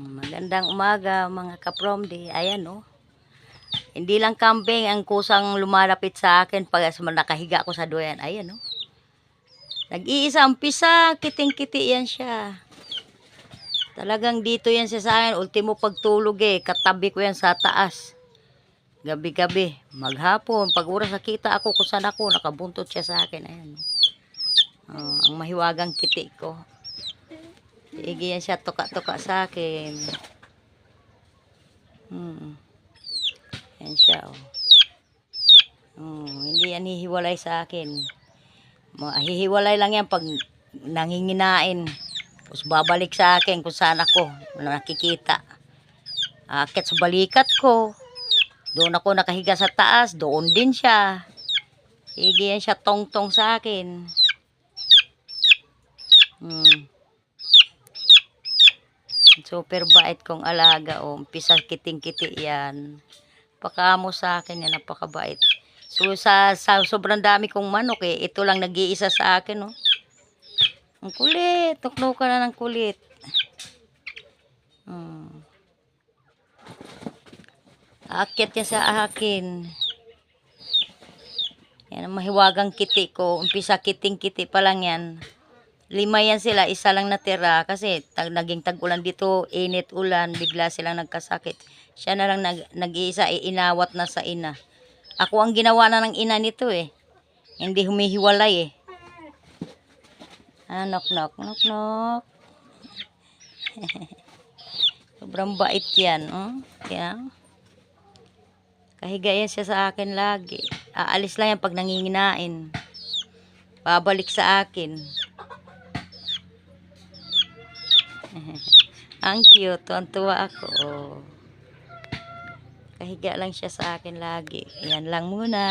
Magandang umaga mga ka-promdi. Ayan oh. Hindi lang kambing ang kusang lumalapit sa akin pag nakahiga ko sa doyan. Ayan oh. Nag-iisa ang pisa, kiting-kiti yan siya. Talagang dito yan siya sa akin. Ultimo pagtulog katabi ko yan sa taas. Gabi-gabi, maghapon, pag oras nakita ako kung saan ako, nakabuntot siya sa akin. Ayan. Ang mahiwagang kiti ko. Sige yan siya, tuka-tuka sa akin. Yan siya hindi yan hihiwalay sa akin. Hihiwalay lang yan pag nanginginain. Tapos babalik sa akin kung saan ako nakikita. Akit sa balikat ko. Doon ako nakahiga sa taas. Doon din siya. Sige yan siya, tong-tong sa akin. Super bait kong alaga. Umpisa kiting-kiti yan. Pakamo sa akin yan, napakabait. So sa sobrang dami kong manok ito lang nag-iisa sa akin Ang kulit, tuklo ka na ng kulit. Aakyat niya sa akin. Yan ang mahiwagang kiti ko. Umpisa kiting-kiti pa lang yan. 5 yan sila, isa lang natira kasi naging tag-ulan dito, init ulan, bigla silang nagkasakit. Siya na lang nag-iisa, inawat na sa ina. Ako ang ginawa na ng ina nito Hindi humihiwalay knock knock knock knock. Sobrang bait yan kahiga yan siya sa akin lagi. Aalis lang yan pag nanginginain. Babalik sa akin. Ang cute, tuwan-tuwa ako. Kahiga lang siya sa akin lagi. Yan lang muna.